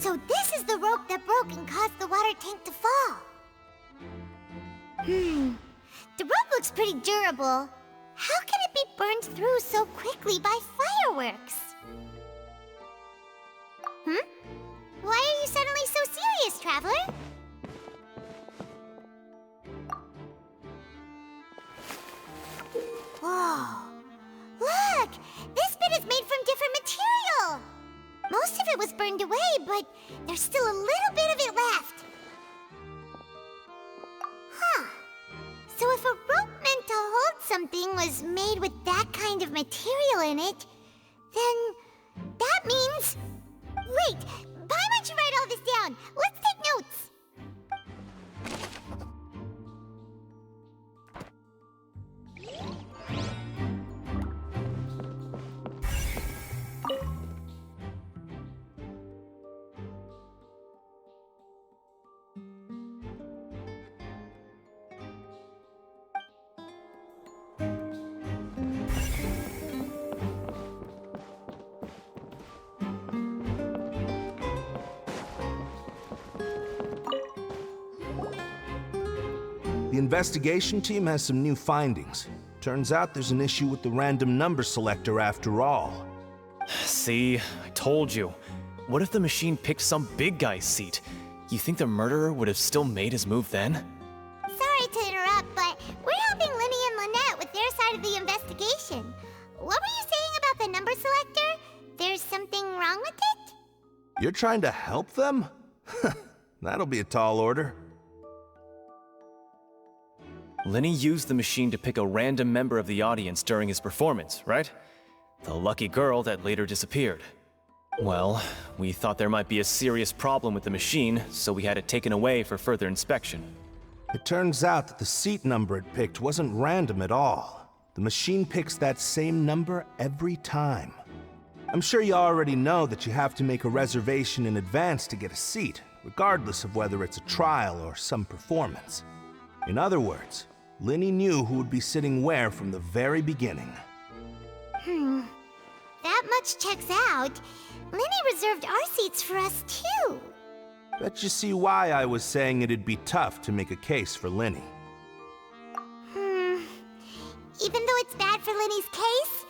So this is the rope that broke and caused the water tank to fall. The rope looks pretty durable. How can it be burned through so quickly by fireworks? Why are you suddenly so serious, Traveler? Whoa! Look! This bit is made from different material! Most of it was burned away, but there's still a little bit of it left. Huh. So if a rope meant to hold something was made with that kind of material in it, then that means... Wait! Why don't you write all this down? Let's take notes! The investigation team has some new findings. Turns out there's an issue with the random number selector after all. See, I told you. What if the machine picked some big guy's seat? You think the murderer would have still made his move then? Sorry to interrupt, but we're helping Linny and Lynette with their side of the investigation. What were you saying about the number selector? There's something wrong with it? You're trying to help them? That'll be a tall order. Linny used the machine to pick a random member of the audience during his performance, right? The lucky girl that later disappeared. Well, we thought there might be a serious problem with the machine, so we had it taken away for further inspection. It turns out that the seat number it picked wasn't random at all. The machine picks that same number every time. I'm sure you already know that you have to make a reservation in advance to get a seat, regardless of whether it's a trial or some performance. In other words, Linny knew who would be sitting where from the very beginning. That much checks out. Linny reserved our seats for us, too. Bet you see why I was saying it'd be tough to make a case for Linny. Even though it's bad for Linny's case,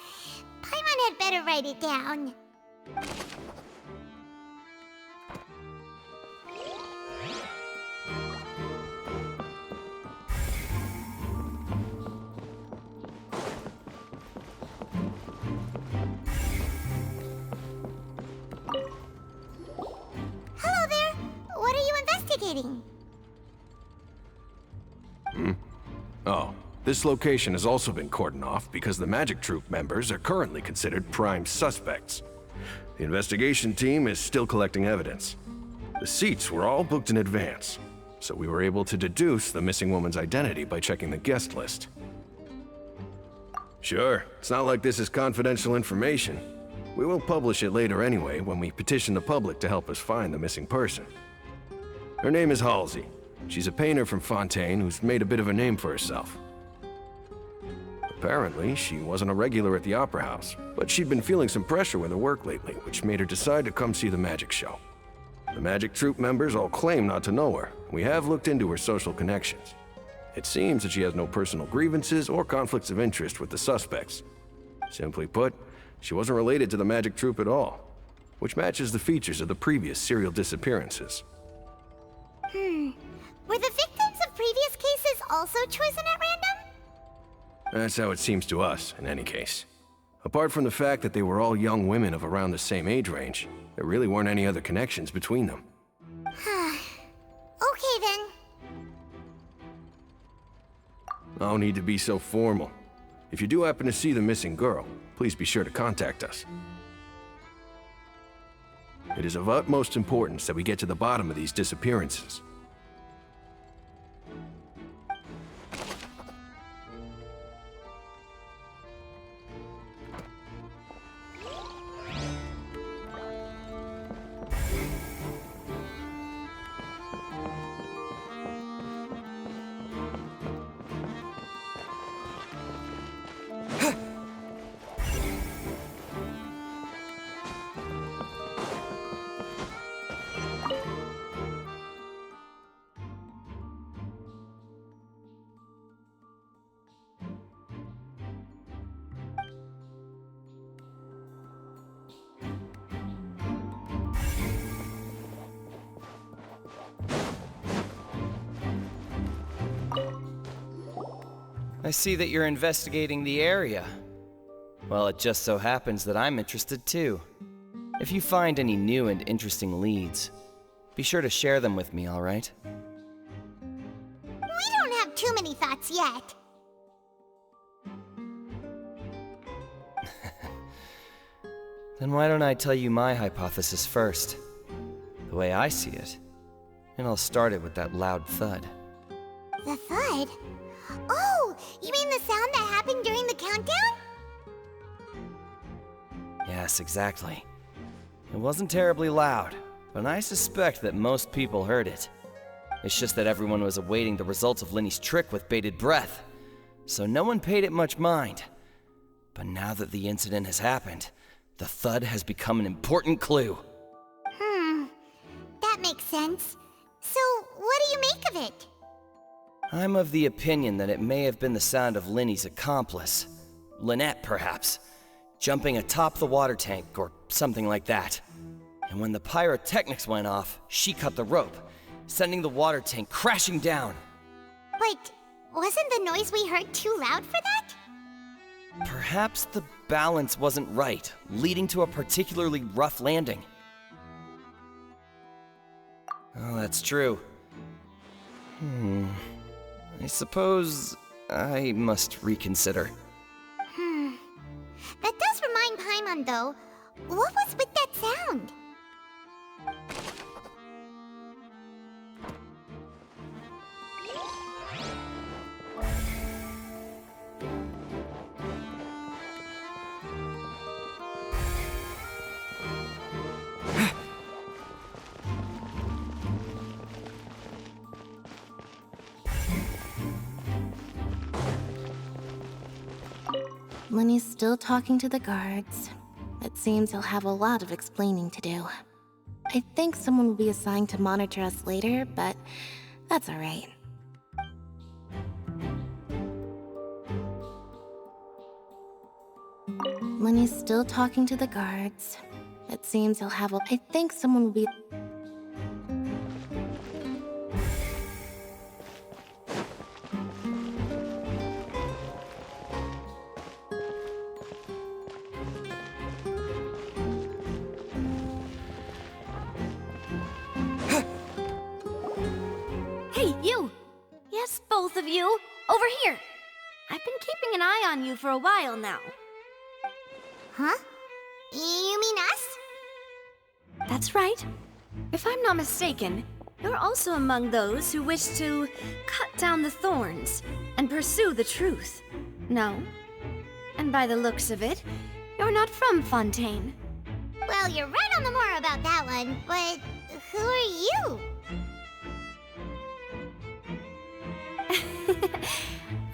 Paimon had better write it down. Hello there. What are you investigating? Oh, this location has also been cordoned off because the Magic Troupe members are currently considered prime suspects. The investigation team is still collecting evidence. The seats were all booked in advance, so we were able to deduce the missing woman's identity by checking the guest list. Sure, it's not like this is confidential information. We will publish it later anyway when we petition the public to help us find the missing person. Her name is Halsey. She's a painter from Fontaine who's made a bit of a name for herself. Apparently, she wasn't a regular at the Opera House, but she'd been feeling some pressure with her work lately, which made her decide to come see the magic show. The Magic Troupe members all claim not to know her. We have looked into her social connections. It seems that she has no personal grievances or conflicts of interest with the suspects. Simply put, she wasn't related to the Magic Troupe at all, which matches the features of the previous serial disappearances. Were the victims of previous cases also chosen at random? That's how it seems to us, in any case. Apart from the fact that they were all young women of around the same age range, there really weren't any other connections between them. Okay then. No need to be so formal. If you do happen to see the missing girl, please be sure to contact us. It is of utmost importance that we get to the bottom of these disappearances. I see that you're investigating the area. Well, it just so happens that I'm interested too. If you find any new and interesting leads, be sure to share them with me, all right? We don't have too many thoughts yet. Then why don't I tell you my hypothesis first? The way I see it. And I'll start it with that loud thud. The thud? Oh, you mean the sound that happened during the countdown? Yes, exactly. It wasn't terribly loud, but I suspect that most people heard it. It's just that everyone was awaiting the results of Linny's trick with bated breath, so no one paid it much mind. But now that the incident has happened, the thud has become an important clue. That makes sense. So, what do you make of it? I'm of the opinion that it may have been the sound of Linny's accomplice, Lynette perhaps, jumping atop the water tank or something like that. And when the pyrotechnics went off, she cut the rope, sending the water tank crashing down. But wasn't the noise we heard too loud for that? Perhaps the balance wasn't right, leading to a particularly rough landing. Oh, that's true. I suppose I must reconsider. That does remind Paimon, though. What was with that sound? Lenny's still talking to the guards. It seems he'll have a lot of explaining to do. I think someone will be assigned to monitor us later, but that's alright. Lenny's still talking to the guards. It seems he'll have a... I think someone will be... Hey, you! Yes, both of you! Over here! I've been keeping an eye on you for a while now. Huh? You mean us? That's right. If I'm not mistaken, you're also among those who wish to cut down the thorns and pursue the truth. No? And by the looks of it, you're not from Fontaine. Well, you're right on the more about that one, but who are you?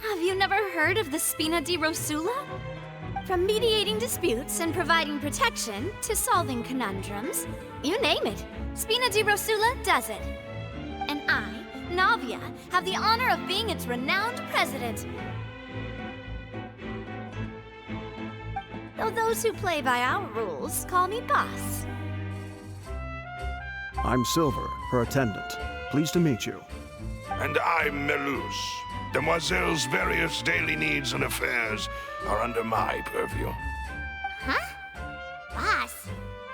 Have you never heard of the Spina di Rosula? From mediating disputes and providing protection to solving conundrums, you name it, Spina di Rosula does it. And I, Navia, have the honor of being its renowned president. Though those who play by our rules call me boss. I'm Silver, her attendant. Pleased to meet you. And I'm Melus. Demoiselle's various daily needs and affairs are under my purview. Huh? Boss?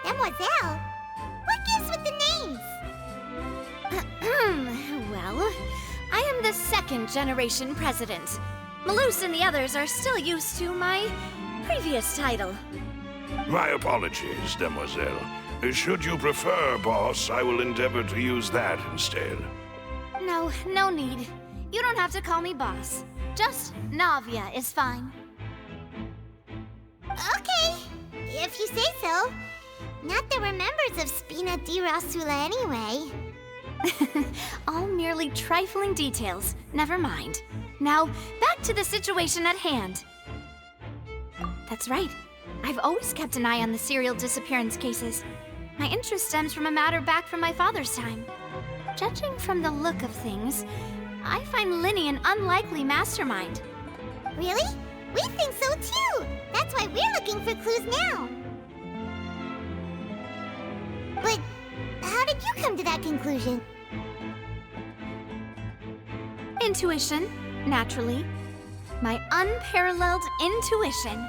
Demoiselle? What gives with the names? Well, I am the second generation president. Malus and the others are still used to my previous title. My apologies, Demoiselle. Should you prefer, boss, I will endeavor to use that instead. No, no need. You don't have to call me boss. Just Navia is fine. Okay, if you say so. Not that we're members of Spina di Rosula anyway. All merely trifling details. Never mind. Now, back to the situation at hand. That's right. I've always kept an eye on the serial disappearance cases. My interest stems from a matter back from my father's time. Judging from the look of things, I find Linny an unlikely mastermind. Really? We think so too! That's why we're looking for clues now. But how did you come to that conclusion? Intuition, naturally. My unparalleled intuition.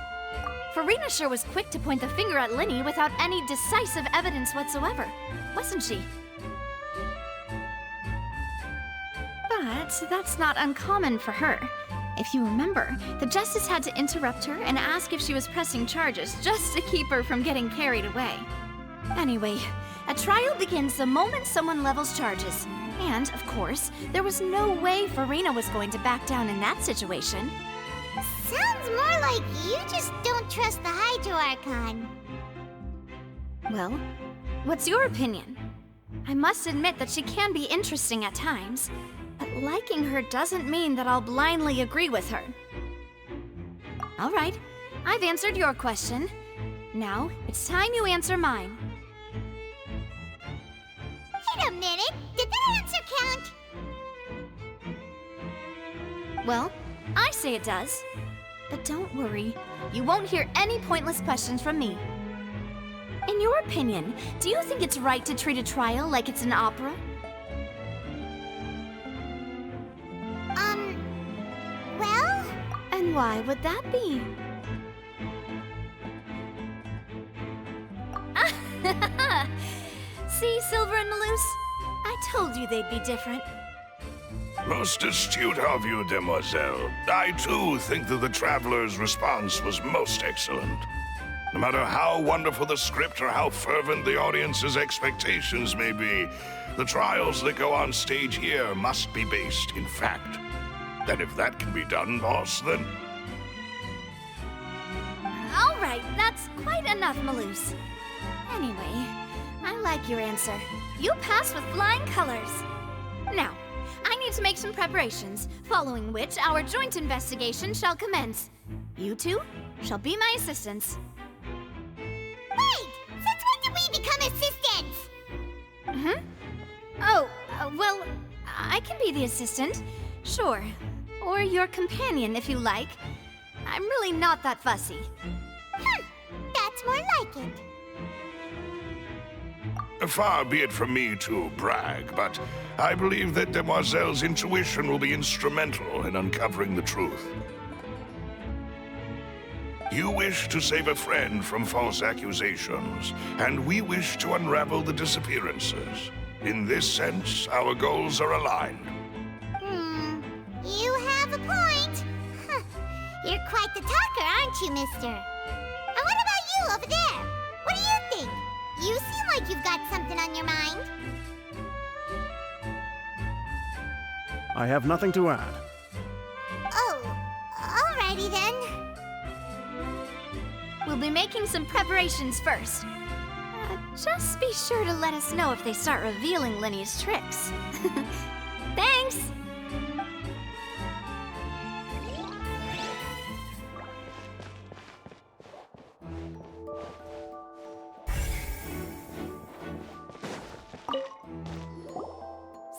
Farina sure was quick to point the finger at Linny without any decisive evidence whatsoever, wasn't she? But that's not uncommon for her. If you remember, the Justice had to interrupt her and ask if she was pressing charges just to keep her from getting carried away. Anyway, a trial begins the moment someone levels charges. And, of course, there was no way Farina was going to back down in that situation. Sounds more like you just don't trust the Hydro Archon. Well, what's your opinion? I must admit that she can be interesting at times, but liking her doesn't mean that I'll blindly agree with her. All right, I've answered your question. Now, it's time you answer mine. Wait a minute, did that answer count? Well, I say it does. But don't worry, you won't hear any pointless questions from me. In your opinion, do you think it's right to treat a trial like it's an opera? Well? And why would that be? See, Silver and Maloose? I told you they'd be different. Most astute of you, demoiselle. I too think that the Traveler's response was most excellent. No matter how wonderful the script or how fervent the audience's expectations may be, the trials that go on stage here must be based in fact. And if that can be done, boss, then... All right, that's quite enough, Maloose. Anyway, I like your answer. You passed with flying colors. Now, I need to make some preparations, following which our joint investigation shall commence. You two shall be my assistants. Wait! Since when did we become assistants? Oh, well, I can be the assistant. Sure. Or your companion, if you like. I'm really not that fussy. That's more like it. Far be it from me to brag, but I believe that Demoiselle's intuition will be instrumental in uncovering the truth. You wish to save a friend from false accusations, and we wish to unravel the disappearances. In this sense, our goals are aligned. You have a point. You're quite the talker, aren't you, mister? And what about you over there? What do you think? You seem like you've got something on your mind. I have nothing to add. Oh, alrighty then. We'll be making some preparations first. Just be sure to let us know if they start revealing Linny's tricks. Thanks!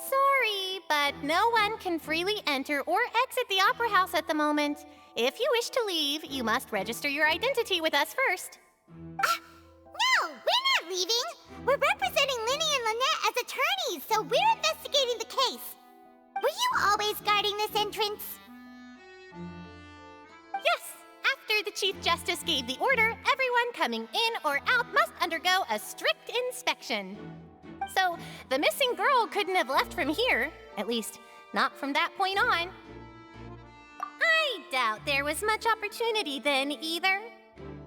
Sorry, but no one can freely enter or exit the Opera House at the moment. If you wish to leave, you must register your identity with us first. No, we're not leaving. We're representing Linny and Lynette as attorneys, so we're investigating the case. Were you always guarding this entrance? Yes, after the Chief Justice gave the order, everyone coming in or out must undergo a strict inspection. So, the missing girl couldn't have left from here. At least, not from that point on. I doubt there was much opportunity then, either.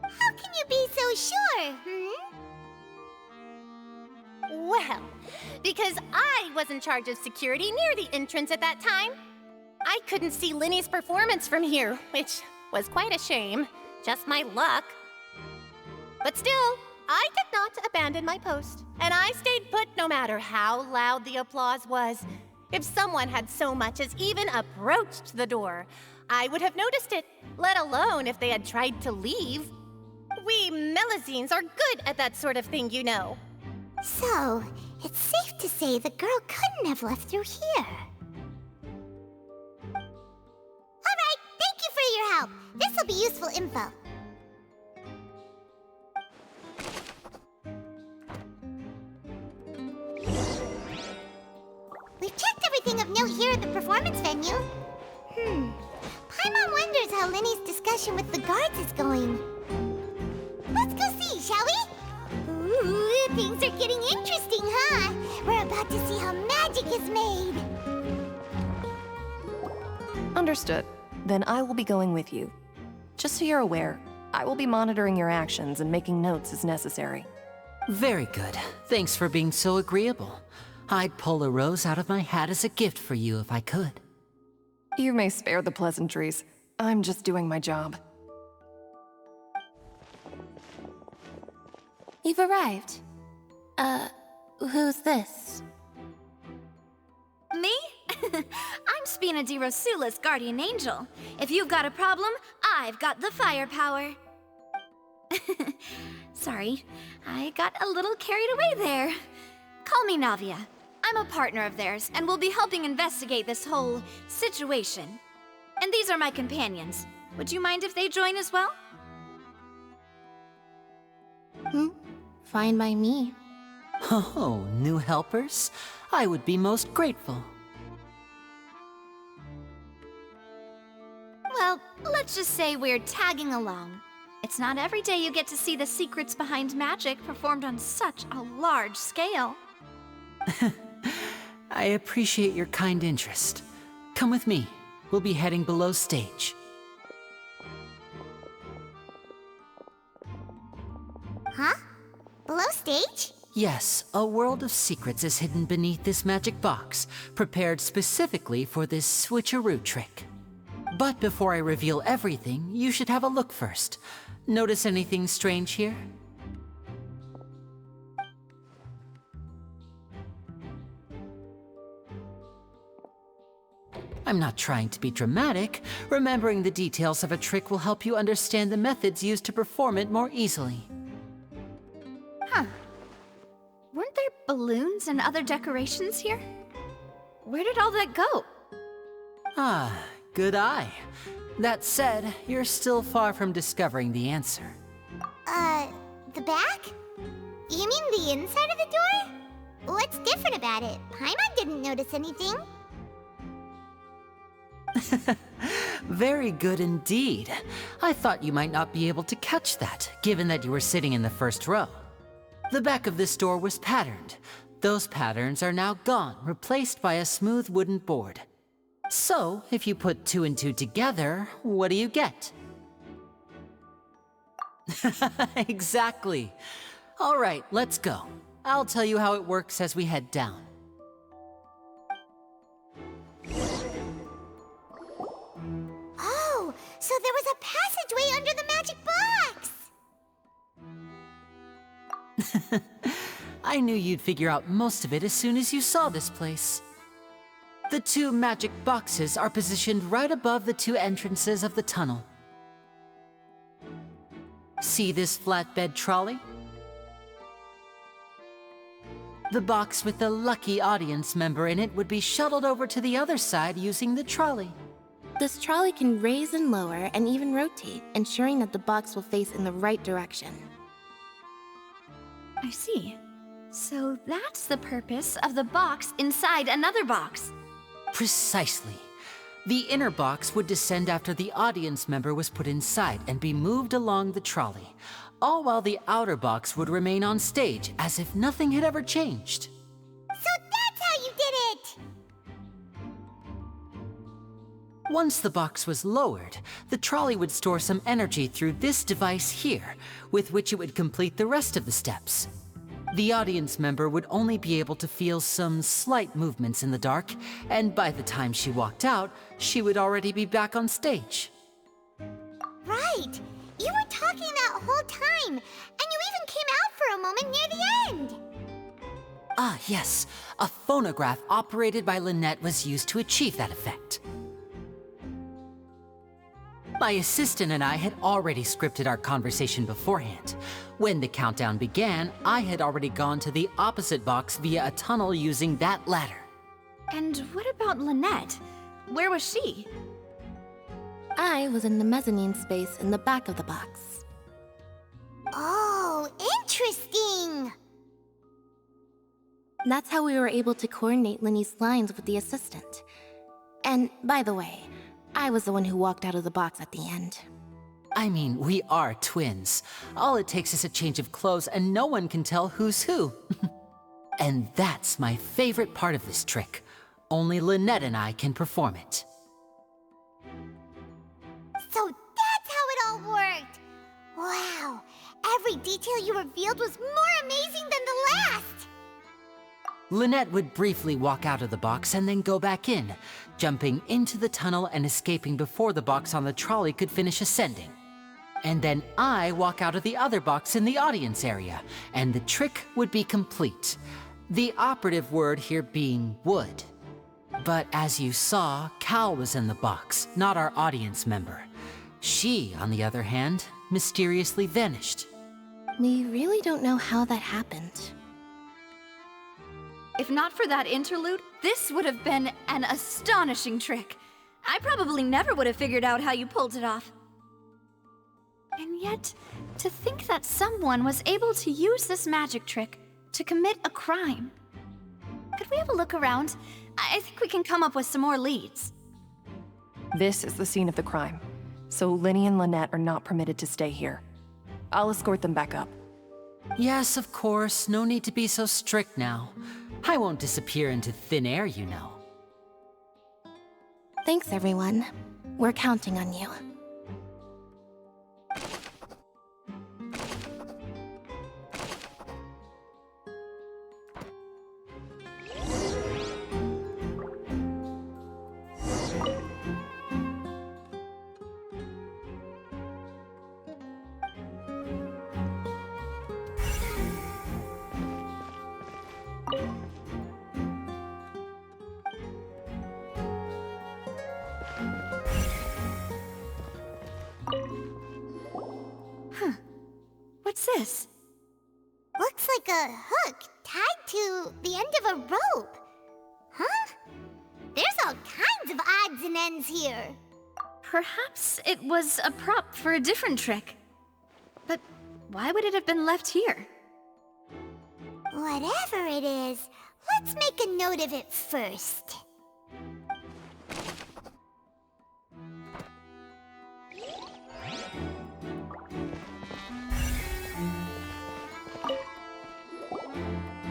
How can you be so sure, Well, because I was in charge of security near the entrance at that time. I couldn't see Linny's performance from here, which was quite a shame. Just my luck. But still, I did not abandon my post, and I stayed put no matter how loud the applause was. If someone had so much as even approached the door, I would have noticed it, let alone if they had tried to leave. We Melazines are good at that sort of thing, you know. So, it's safe to say the girl couldn't have left through here. Alright, thank you for your help. This'll be useful info. We've checked everything of note here at the performance venue. Paimon wonders discussion with the guards is going. Let's go see, shall we? Ooh, things are getting interesting, huh? We're about to see how magic is made. Understood. Then I will be going with you. Just so you're aware, I will be monitoring your actions and making notes as necessary. Very good. Thanks for being so agreeable. I'd pull a rose out of my hat as a gift for you if I could. You may spare the pleasantries. I'm just doing my job. You've arrived. Who's this? Me? I'm Spina di Rosula's guardian angel. If you've got a problem, I've got the firepower. Sorry, I got a little carried away there. Call me Navia. I'm a partner of theirs, and will be helping investigate this whole situation. And these are my companions. Would you mind if they join as well? Fine by me. Oh, new helpers? I would be most grateful. Well, let's just say we're tagging along. It's not every day you get to see the secrets behind magic performed on such a large scale. I appreciate your kind interest. Come with me. We'll be heading below stage. Huh? Below stage? Yes, a world of secrets is hidden beneath this magic box, prepared specifically for this switcheroo trick. But before I reveal everything, you should have a look first. Notice anything strange here? I'm not trying to be dramatic. Remembering the details of a trick will help you understand the methods used to perform it more easily. Huh. Weren't there balloons and other decorations here? Where did all that go? Ah, good eye. That said, you're still far from discovering the answer. The back? You mean the inside of the door? What's different about it? Paimon didn't notice anything. Very good indeed. I thought you might not be able to catch that, given that you were sitting in the first row. The back of this door was patterned. Those patterns are now gone, replaced by a smooth wooden board. So, if you put 2 and 2 together, what do you get? Exactly. All right, let's go. I'll tell you how it works as we head down. Oh, so there was a passageway under the magic box! I knew you'd figure out most of it as soon as you saw this place. The 2 magic boxes are positioned right above the 2 entrances of the tunnel. See this flatbed trolley? The box with the lucky audience member in it would be shuttled over to the other side using the trolley. This trolley can raise and lower and even rotate, ensuring that the box will face in the right direction. I see. So that's the purpose of the box inside another box. Precisely. The inner box would descend after the audience member was put inside and be moved along the trolley, all while the outer box would remain on stage as if nothing had ever changed. So that's how you did it! Once the box was lowered, the trolley would store some energy through this device here, with which it would complete the rest of the steps. The audience member would only be able to feel some slight movements in the dark, and by the time she walked out, she would already be back on stage. Right! You were talking that whole time, and you even came out for a moment near the end! Ah, yes. A phonograph operated by Lynette was used to achieve that effect. My assistant and I had already scripted our conversation beforehand. When the countdown began, I had already gone to the opposite box via a tunnel using that ladder. And what about Lynette? Where was she? I was in the mezzanine space in the back of the box. Oh, interesting! That's how we were able to coordinate Linny's lines with the assistant. And by the way, I was the one who walked out of the box at the end. I mean, we are twins. All it takes is a change of clothes and no one can tell who's who. And that's my favorite part of this trick. Only Lynette and I can perform it. So that's how it all worked! Wow, every detail you revealed was more amazing than the last! Lynette would briefly walk out of the box and then go back in, jumping into the tunnel and escaping before the box on the trolley could finish ascending. And then I walk out of the other box in the audience area, and the trick would be complete. The operative word here being would. But as you saw, Cal was in the box, not our audience member. She, on the other hand, mysteriously vanished. We really don't know how that happened. If not for that interlude, this would have been an astonishing trick. I probably never would have figured out how you pulled it off. And yet, to think that someone was able to use this magic trick to commit a crime. Could we have a look around? I think we can come up with some more leads. This is the scene of the crime, so Linny and Lynette are not permitted to stay here. I'll escort them back up. Yes, of course. No need to be so strict now. I won't disappear into thin air, you know. Thanks, everyone. We're counting on you. What's this? Looks like a hook tied to the end of a rope. Huh? There's all kinds of odds and ends here. Perhaps it was a prop for a different trick. But why would it have been left here? Whatever it is, let's make a note of it first.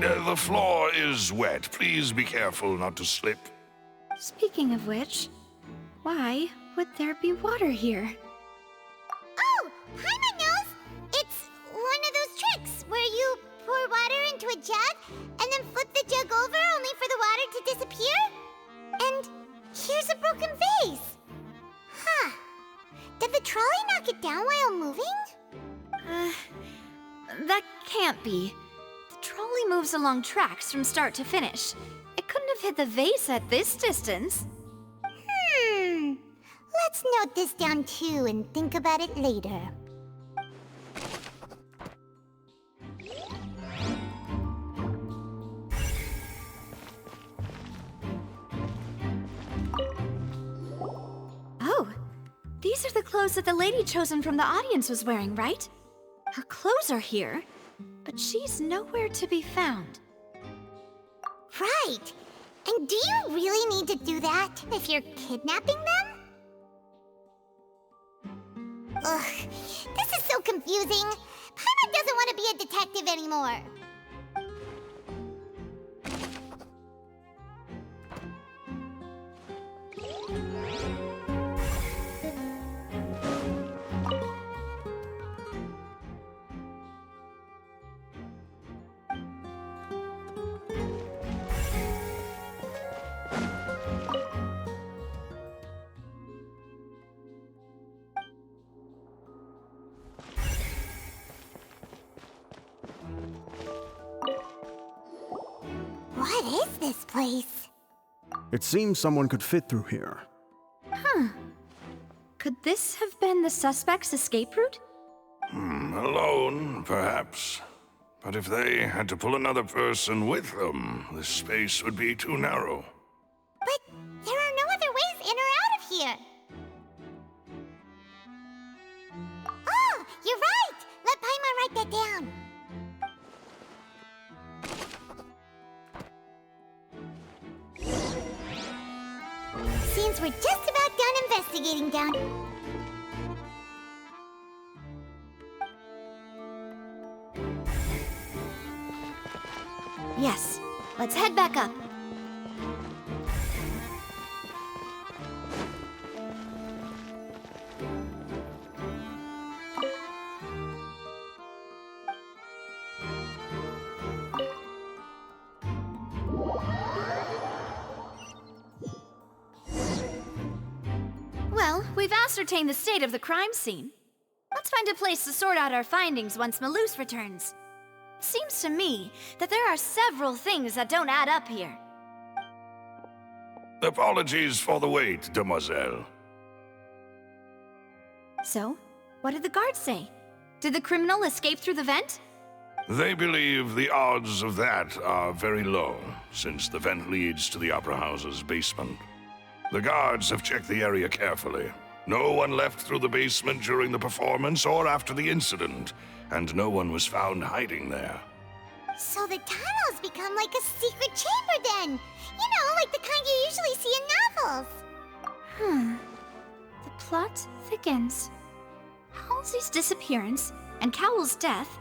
The floor is wet. Please be careful not to slip. Speaking of which, why would there be water here? Oh, Paimon knows! It's one of those tricks where you pour water into a jug and then flip the jug over only for the water to disappear? And here's a broken vase. Huh. Did the trolley knock it down while moving? That can't be. The trolley moves along tracks from start to finish. It couldn't have hit the vase at this distance. Let's note this down too and think about it later. Oh, these are the clothes that the lady chosen from the audience was wearing, right? Her clothes are here, but she's nowhere to be found. Right. And do you really need to do that if you're kidnapping them? Ugh, this is so confusing. Paimon doesn't want to be a detective anymore. What is this place? It seems someone could fit through here. Could this have been the suspect's escape route? Alone, perhaps. But if they had to pull another person with them, the space would be too narrow. But there are no other ways in or out of here. Oh, you're right! Let Paimon write that down. Seems we're just about done investigating down. Yes, let's head back up. Well, we've ascertained the state of the crime scene. Let's find a place to sort out our findings once Malus returns. It seems to me that there are several things that don't add up here. Apologies for the wait, demoiselle. So, what did the guards say? Did the criminal escape through the vent? They believe the odds of that are very low, since the vent leads to the Opera House's basement. The guards have checked the area carefully. No one left through the basement during the performance or after the incident, and no one was found hiding there. So the tunnels become like a secret chamber then. You know, like the kind you usually see in novels. The plot thickens. Halsey's disappearance and Cowell's death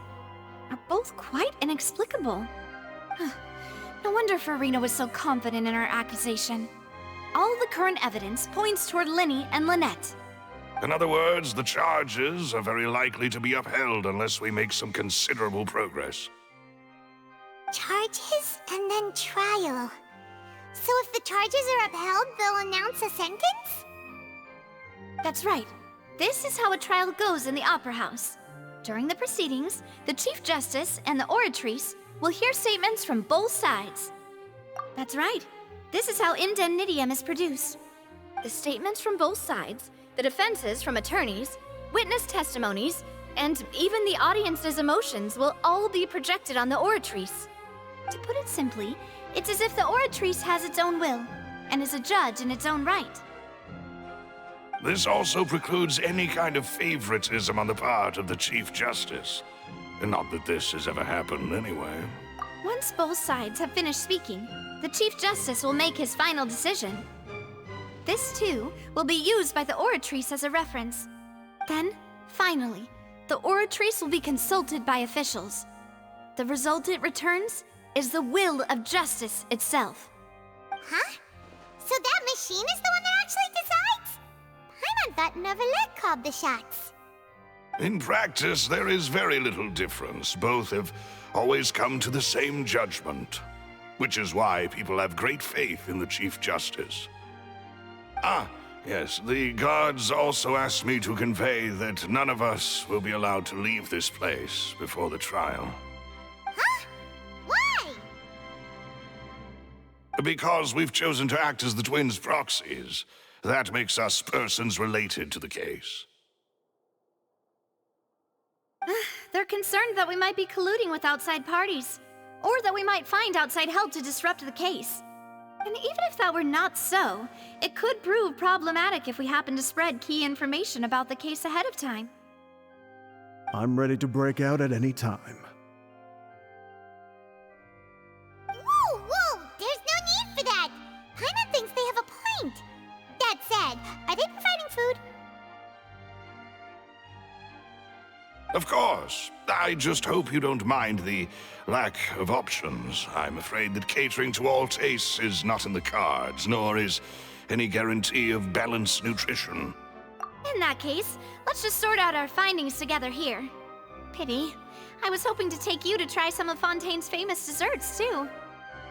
are both quite inexplicable. No wonder Farina was so confident in her accusation. All the current evidence points toward Linny and Lynette. In other words, the charges are very likely to be upheld unless we make some considerable progress. Charges and then trial. So if the charges are upheld, they'll announce a sentence? That's right. This is how a trial goes in the Opera House. During the proceedings, the Chief Justice and the Oratrice will hear statements from both sides. That's right. This is how indemnitium is produced. The statements from both sides, the defenses from attorneys, witness testimonies, and even the audience's emotions will all be projected on the Oratrice. To put it simply, it's as if the Oratrice has its own will, and is a judge in its own right. This also precludes any kind of favoritism on the part of the Chief Justice. Not that this has ever happened anyway. Once both sides have finished speaking, the Chief Justice will make his final decision. This, too, will be used by the Oratrice as a reference. Then, finally, the Oratrice will be consulted by officials. The result it returns is the will of justice itself. Huh? So that machine is the one that actually decides? Paimon thought Neuvillette called the shots. In practice, there is very little difference. Both have always come to the same judgment, which is why people have great faith in the Chief Justice. Ah, yes, the guards also asked me to convey that none of us will be allowed to leave this place before the trial. Huh? Why? Because we've chosen to act as the twins' proxies. That makes us persons related to the case. They're concerned that we might be colluding with outside parties, or that we might find outside help to disrupt the case. And even if that were not so, it could prove problematic if we happen to spread key information about the case ahead of time. I'm ready to break out at any time. Whoa, whoa! There's no need for that! Paimon thinks they have a point. That said, are they providing food? Of course. I just hope you don't mind the lack of options. I'm afraid that catering to all tastes is not in the cards, nor is any guarantee of balanced nutrition. In that case, let's just sort out our findings together here. Pity. I was hoping to take you to try some of Fontaine's famous desserts, too.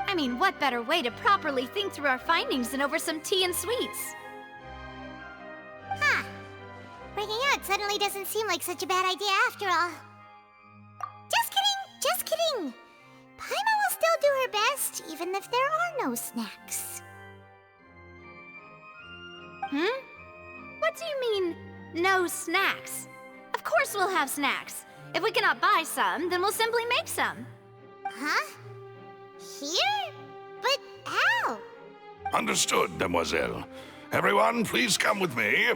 I mean, what better way to properly think through our findings than over some tea and sweets? Huh. Breaking out suddenly doesn't seem like such a bad idea after all. Just kidding, just kidding. Paimon will still do her best, even if there are no snacks. What do you mean, no snacks? Of course we'll have snacks. If we cannot buy some, then we'll simply make some. Huh? Here? But how? Understood, demoiselle. Everyone, please come with me.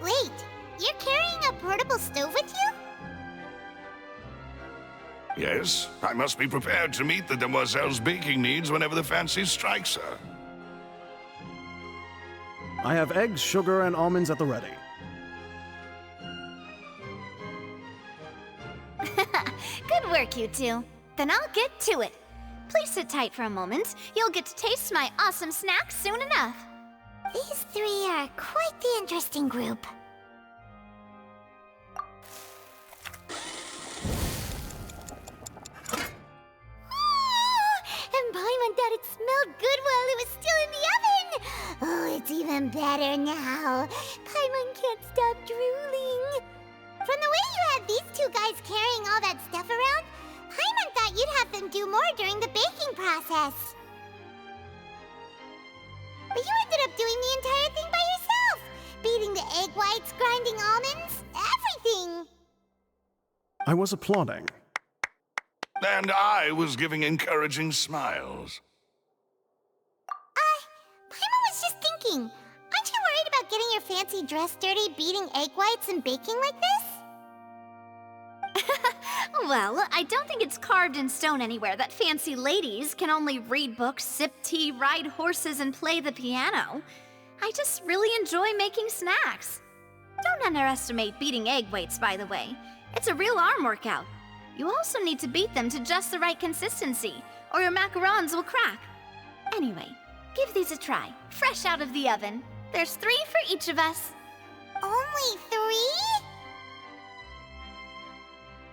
Wait, you're carrying a portable stove with you? Yes, I must be prepared to meet the demoiselle's baking needs whenever the fancy strikes her. I have eggs, sugar, and almonds at the ready. Good work, you two. Then I'll get to it. Please sit tight for a moment. You'll get to taste my awesome snacks soon enough. These three are quite the interesting group. And Paimon thought it smelled good while it was still in the oven! Oh, it's even better now. Paimon can't stop drooling. From the way you had these two guys carrying all that stuff around, Paimon thought you'd have them do more during the baking process. But you ended up doing the entire thing by yourself! Beating the egg whites, grinding almonds, everything! I was applauding. And I was giving encouraging smiles. Paimon was just thinking, aren't you worried about getting your fancy dress dirty beating egg whites and baking like this? Well, I don't think it's carved in stone anywhere that fancy ladies can only read books, sip tea, ride horses, and play the piano. I just really enjoy making snacks. Don't underestimate beating egg whites, by the way. It's a real arm workout. You also need to beat them to just the right consistency, or your macarons will crack. Anyway, give these a try, fresh out of the oven. There's 3 for each of us. Only 3?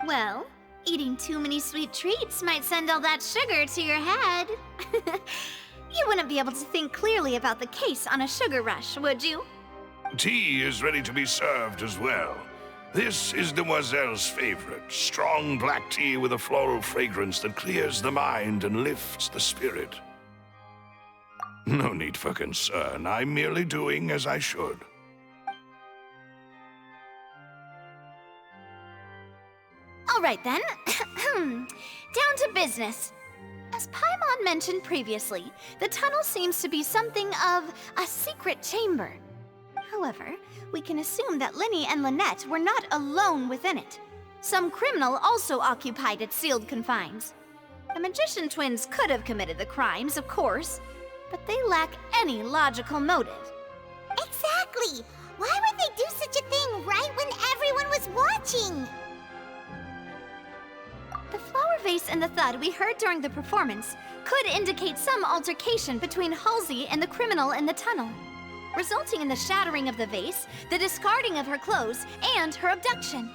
Well, eating too many sweet treats might send all that sugar to your head. You wouldn't be able to think clearly about the case on a sugar rush, would you? Tea is ready to be served as well. This is Demoiselle's favorite, strong black tea with a floral fragrance that clears the mind and lifts the spirit. No need for concern. I'm merely doing as I should. All right then. Down to business. As Paimon mentioned previously, the tunnel seems to be something of a secret chamber. However, we can assume that Linny and Lynette were not alone within it. Some criminal also occupied its sealed confines. The magician twins could have committed the crimes, of course, but they lack any logical motive. Exactly! Why would they do such a thing right when everyone was watching? The flower vase and the thud we heard during the performance could indicate some altercation between Halsey and the criminal in the tunnel, resulting in the shattering of the vase, the discarding of her clothes, and her abduction.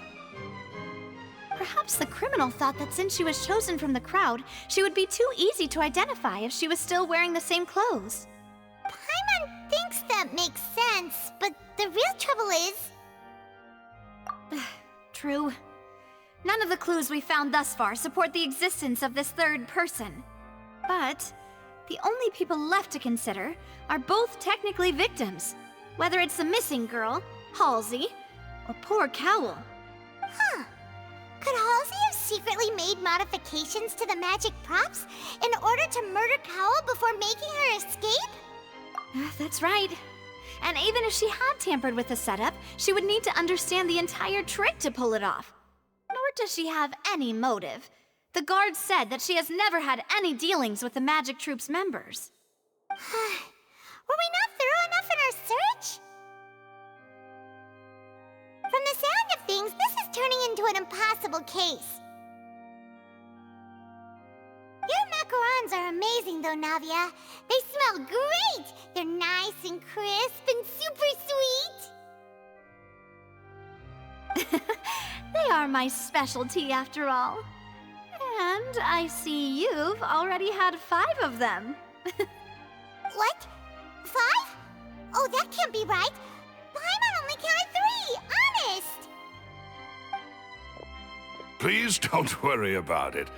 Perhaps the criminal thought that since she was chosen from the crowd, she would be too easy to identify if she was still wearing the same clothes. Paimon thinks that makes sense, but the real trouble is... True. None of the clues we found thus far support the existence of this third person. But the only people left to consider are both technically victims, whether it's the missing girl, Halsey, or poor Cowell. Huh. Could Halsey have secretly made modifications to the magic props in order to murder Cowell before making her escape? That's right. And even if she had tampered with the setup, she would need to understand the entire trick to pull it off. Nor does she have any motive. The guards said that she has never had any dealings with the Magic Troop's members. Were we not thorough enough in our search? From the sound of things, this is turning into an impossible case. Your macarons are amazing though, Navia. They smell great! They're nice and crisp and super sweet! They are my specialty after all. And I see you've already had 5 of them. What? 5? Oh, that can't be right. Paimon only counted 3, honest! Please don't worry about it.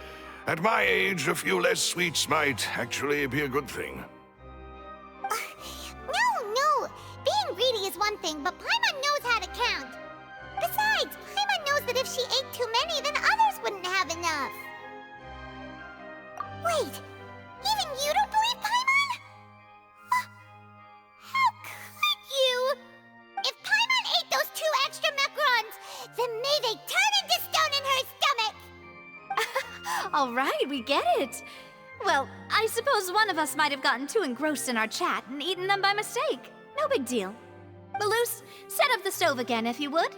At my age, a few less sweets might actually be a good thing. No. Being greedy is one thing, but Paimon knows how to count. Besides, Paimon knows that if she ate too many, then others wouldn't have enough. Wait, even you don't believe Paimon? How could you? If Paimon ate those 2 extra macarons, then may they turn into stone in her stomach! All right, we get it. Well, I suppose one of us might have gotten too engrossed in our chat and eaten them by mistake. No big deal. Maloose, set up the stove again if you would.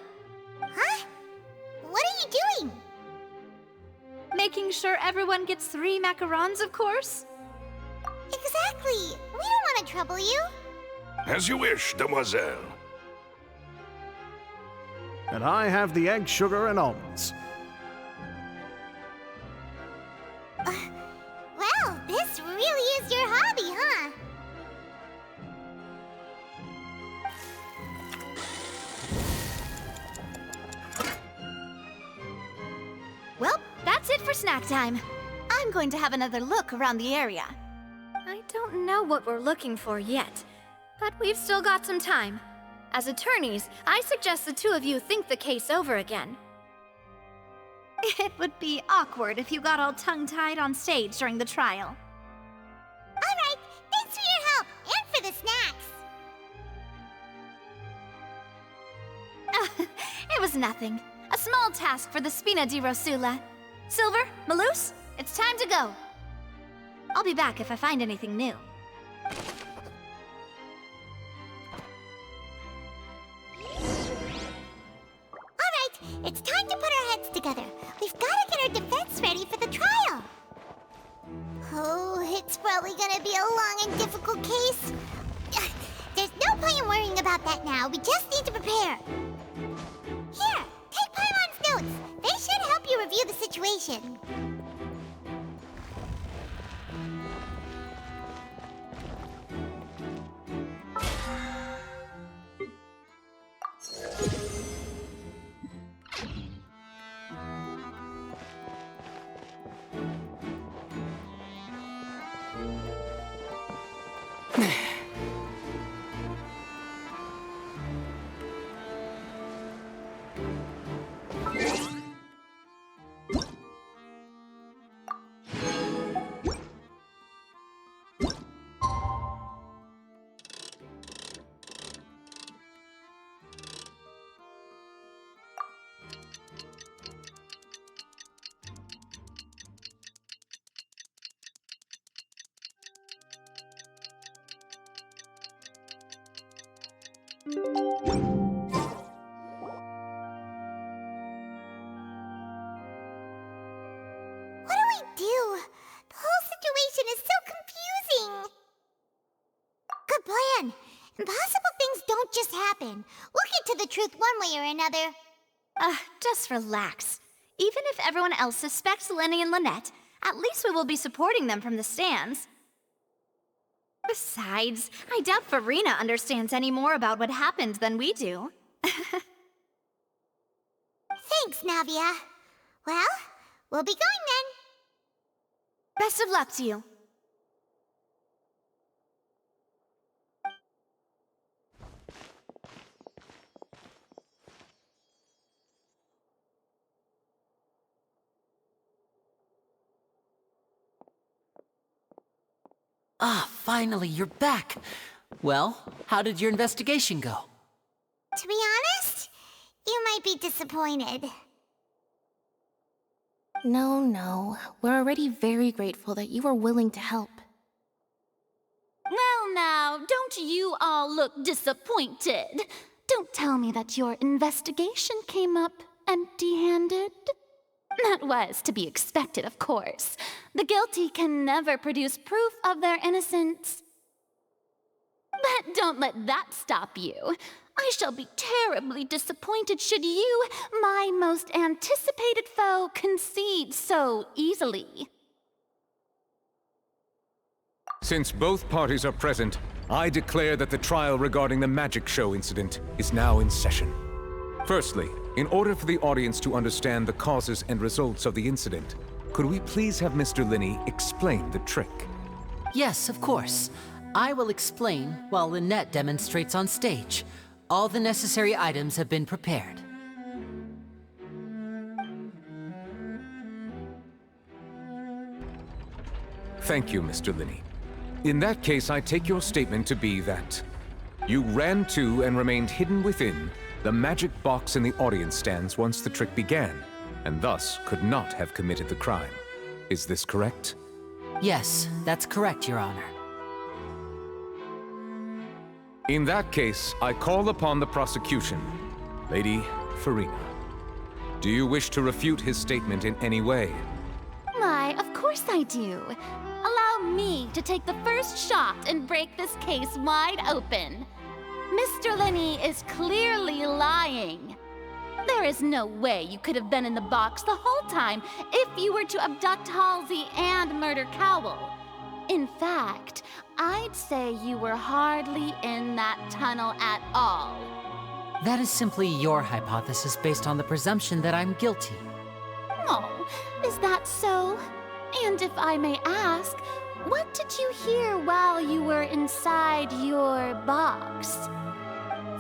Huh? What are you doing? Making sure everyone gets 3 macarons, of course. Exactly. We don't want to trouble you. As you wish, demoiselle. And I have the egg, sugar, and almonds. Well, this really is your hobby, huh? Well, that's it for snack time. I'm going to have another look around the area. I don't know what we're looking for yet, but we've still got some time. As attorneys, I suggest the two of you think the case over again. It would be awkward if you got all tongue-tied on stage during the trial. All right, thanks for your help and for the snacks. It was nothing. A small task for the Spina di Rosula. Silver, Maloose, it's time to go. I'll be back if I find anything new. All right, it's time to put our heads together. We've got to get our defense ready for the trial. Oh, it's probably gonna be a long and difficult case. There's no point in worrying about that now. We just need to prepare. Here, take Paimon's notes. They should help you review the situation. What do we do? The whole situation is so confusing. Good plan. Impossible things don't just happen. We'll get to the truth one way or another. Just relax. Even if everyone else suspects Lenny and Lynette, at least we will be supporting them from the stands. Besides, I doubt Farina understands any more about what happened than we do. Thanks, Navia. Well, we'll be going then. Best of luck to you. Ah, finally, you're back. Well, how did your investigation go? To be honest, you might be disappointed. No. We're already very grateful that you were willing to help. Well now, don't you all look disappointed? Don't tell me that your investigation came up empty-handed. That was to be expected, of course. The guilty can never produce proof of their innocence. But don't let that stop you. I shall be terribly disappointed should you, my most anticipated foe, concede so easily. Since both parties are present, I declare that the trial regarding the magic show incident is now in session. Firstly, in order for the audience to understand the causes and results of the incident, could we please have Mr. Linney explain the trick? Yes, of course. I will explain while Lynette demonstrates on stage. All the necessary items have been prepared. Thank you, Mr. Linney. In that case, I take your statement to be that you ran to and remained hidden within the magic box in the audience stands once the trick began, and thus could not have committed the crime. Is this correct? Yes, that's correct, Your Honor. In that case, I call upon the prosecution. Lady Farina, do you wish to refute his statement in any way? Why, of course I do. Allow me to take the first shot and break this case wide open. Mr. Lenny is clearly lying. There is no way you could have been in the box the whole time if you were to abduct Halsey and murder Cowell. In fact, I'd say you were hardly in that tunnel at all. That is simply your hypothesis based on the presumption that I'm guilty. Oh, is that so? And if I may ask, what did you hear while you were inside your box?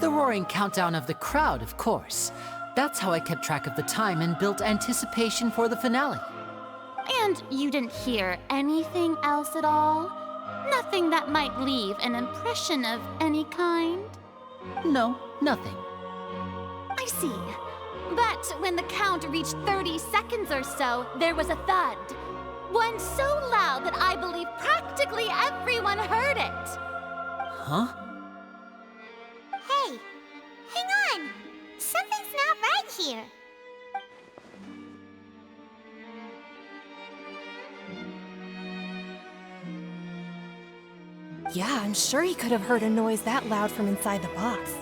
The roaring countdown of the crowd, of course. That's how I kept track of the time and built anticipation for the finale. And you didn't hear anything else at all? Nothing that might leave an impression of any kind? No, nothing. I see. But when the count reached 30 seconds or so, there was a thud. One so loud that I believe practically everyone heard it. Huh? Hey, hang on. Something's not right here. Yeah, I'm sure he could have heard a noise that loud from inside the box.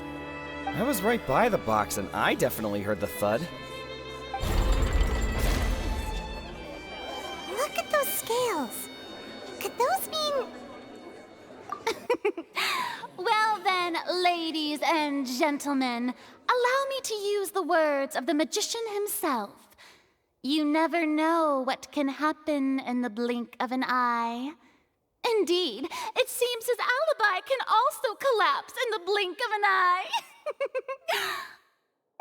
I was right by the box, and I definitely heard the thud. Look at those scales. Could those mean... Well then, ladies and gentlemen, allow me to use the words of the magician himself. You never know what can happen in the blink of an eye. Indeed, it seems his alibi can also collapse in the blink of an eye.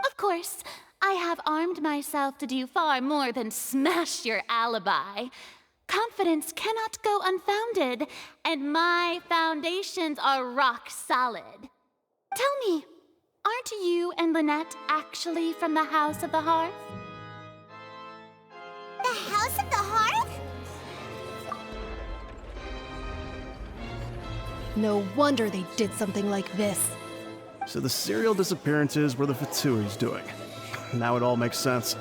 Of course, I have armed myself to do far more than smash your alibi. Confidence cannot go unfounded, and my foundations are rock solid. Tell me, aren't you and Lynette actually from the House of the Hearth? The House of the Hearth? No wonder they did something like this. So the serial disappearances were the Fatsui's doing. Now it all makes sense.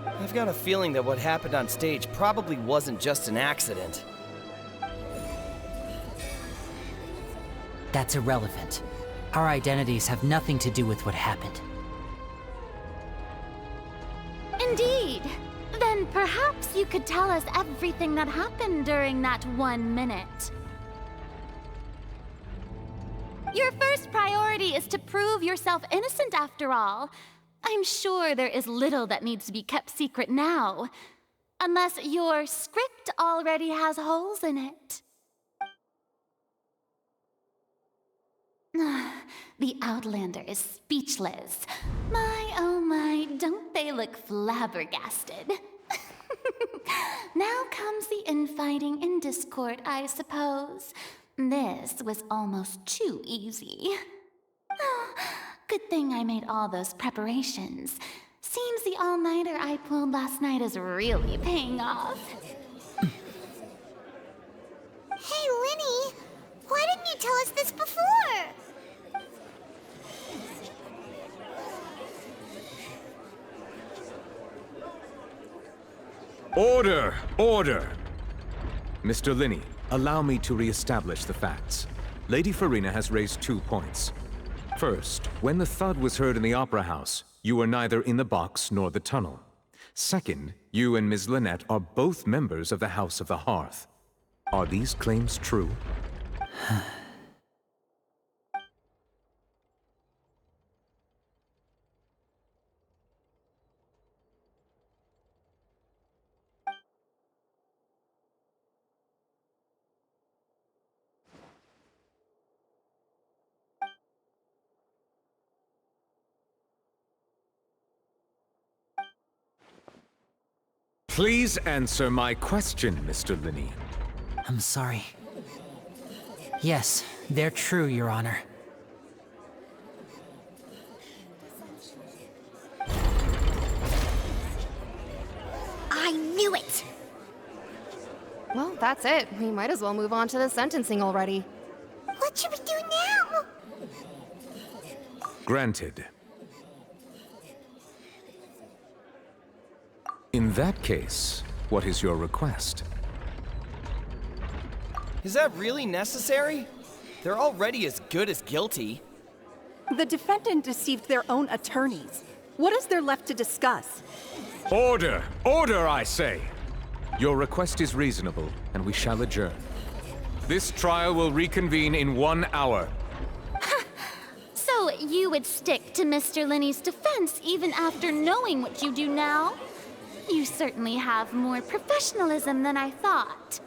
I've got a feeling that what happened on stage probably wasn't just an accident. That's irrelevant. Our identities have nothing to do with what happened. Indeed. Then perhaps you could tell us everything that happened during that 1 minute. Your first priority is to prove yourself innocent, after all. I'm sure there is little that needs to be kept secret now. Unless your script already has holes in it. The Outlander is speechless. My, oh my, don't they look flabbergasted? Now comes the infighting and discord, I suppose. This was almost too easy. Good thing I made all those preparations. Seems the all-nighter I pulled last night is really paying off. Hey, Linny, why didn't you tell us this before? Order! Order! Mr. Linney, allow me to re-establish the facts. Lady Farina has raised 2 points. First, when the thud was heard in the Opera House, you were neither in the box nor the tunnel. Second, you and Ms. Lynette are both members of the House of the Hearth. Are these claims true? Please answer my question, Mr. Linney. I'm sorry. Yes, they're true, Your Honor. I knew it! Well, that's it. We might as well move on to the sentencing already. What's What should we do now? Granted. In that case, what is your request? Is that really necessary? They're already as good as guilty. The defendant deceived their own attorneys. What is there left to discuss? Order! Order, I say! Your request is reasonable, and we shall adjourn. This trial will reconvene in 1 hour. So you would stick to Mr. Linney's defense even after knowing what you do now? You certainly have more professionalism than I thought.